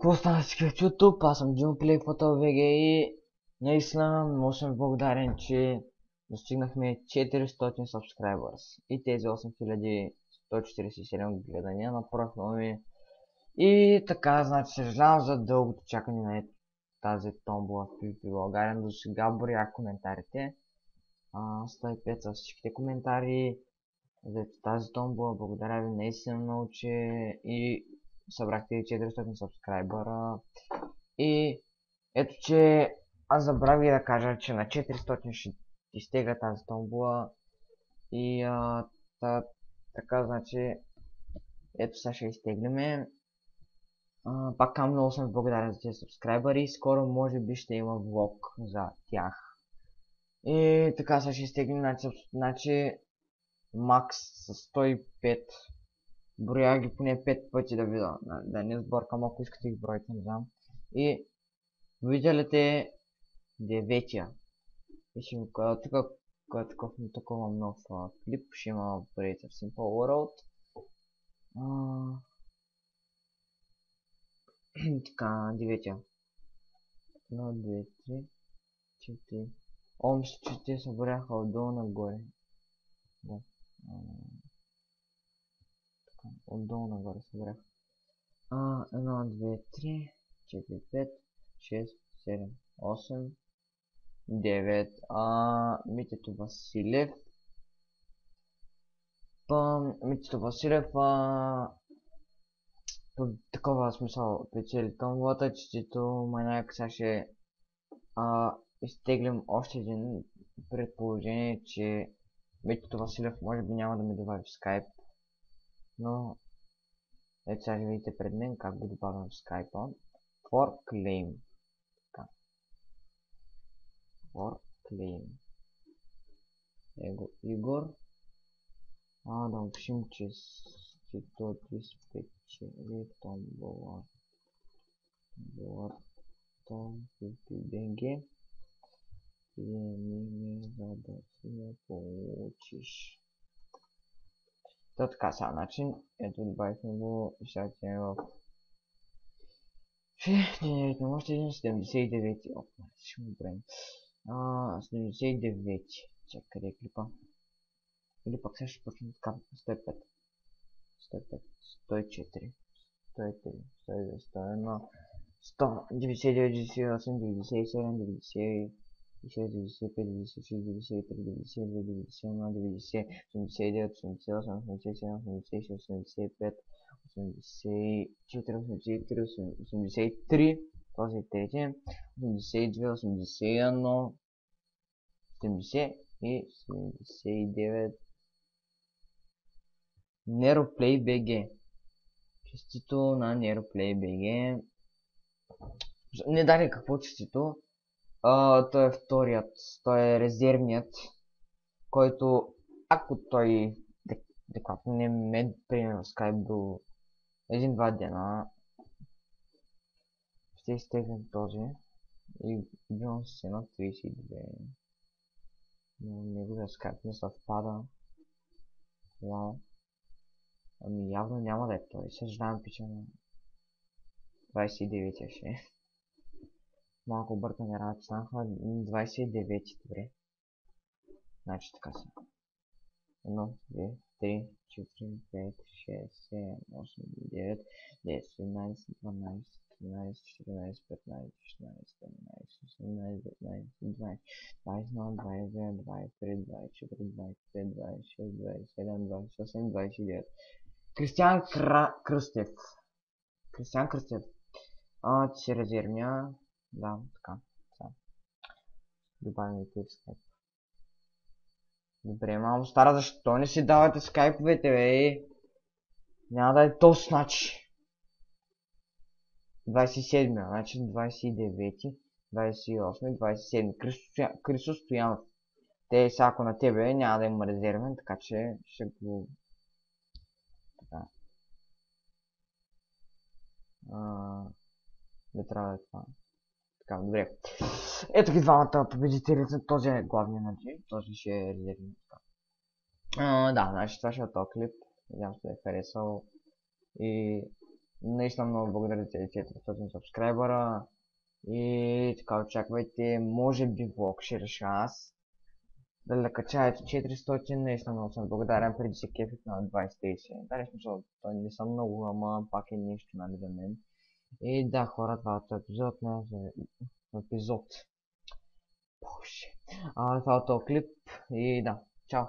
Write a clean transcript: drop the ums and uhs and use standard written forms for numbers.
какво стана всички в YouTube? Аз съм Jumpplay PhotoVG и наистина много съм благодарен, че достигнахме 400 subscribers и тези 8147 гледания на профила ми. И така, значи съжалявам за дългото чакане на тази томбола в PvP България, но до сега броях коментарите. 105 са всичките коментари за тази томбола. Благодаря ви наистина много, че и събрахте 400 сабскрайбъра. И ето, че аз забравих да кажа, че на 400 ще изтегля тази томбола. И така, значи, ето сега ще изтегляме. Пак много съм благодарен за тези сабскрайбъри. Скоро може би ще има влог за тях. И така сега ще изтеглим, значи макс с 105. Броя ги поне 5 пъти да видя, да не сбъркам, ако искате ги броите, не знам. И виделите деветия. И ще ми кажа тук, когато е такова нов клип, ще има парите в Simple World. Така, деветия. 1, 2, 3, 4. Мисля, че те се брояха отдолу нагоре. Да. Отдолу нагоре се брояха. 1, 2, 3, 4, 5, 6, 7, 8, 9. Митето Василев. Митето Василев, по такова смисъл печели томболата, чето маньяк сега ще изтеглям още един предположение, че Митето Василев може би няма да ми добави в Skype, но ето сега ще видите пред мен как го добавям в Skype. For claim. Така. For claim. Его Игор. Да напишем, че той спечели томбола. PvP.bg. Приеми, за да си я получиш. Така сега начин. Ето добавихме го и сега тя е в генерирайте още един 79. Ще го правим. 79. Чакай, къде е клипа? Или пък сега ще почнем така. 105. 105. 104. 103. 102. 101. 100. 99. 98. 97. 96. 95, 96, 93, 92, 91, 90, 89, 88, 87, 86, 85, 84, 83, 83, този е трети, 82, 81, 70 и 79. NeroPlay.bg. Честито на NeroPlay.bg. Не даде какво честито. Той е вторият, той е резервният, който, ако той декватно не ме приеме в Skype до 1-2 дена, ще изтеглям този и бивам с 1.32. Но неговия Skype не съвпада. Вау. Ами явно няма да е той, съжалявам, пича на 29 ще е. Малко объркане работа станаха 29, добре. Значи така са. 1, 2, 3, 4, 5, 6, 7, 8, 9, 10, 11, 12, 13, 14, 15, 16, 17, 18, 19, 20, 21, 22, 23, 24, 25, 26, 27, 28, 29. Кристиан Кръстев. Кристиан Кръстев. Ти си резервния. Да, така. Добавим и в Skype. Добре, мамо стара, защо не си давате скайповете, бе? Няма да е толкова, значи. 27, значи 29, 28, 27. Крисо Стоянов. Те са ако на тебе няма да има резервен, така че ще го... Така. Не трябва да е това. Така, добре. Ето ги двамата победители, този е главният, нали? Този ще е резервен. Да, значи това ще е този клип. Надявам се да е харесал. И Наистина много благодаря за тези 400 сабскрайбъра. И така очаквайте, може би влог ще реша аз. Дали да кача ето 400, наистина много съм благодарен, преди се кефих на 20-30. Дали смисъл, то не са много, ама пак е нещо, нали, за мен. И да, хора, това е епизод, не епизод. Боже. Това е този клип и да, чао.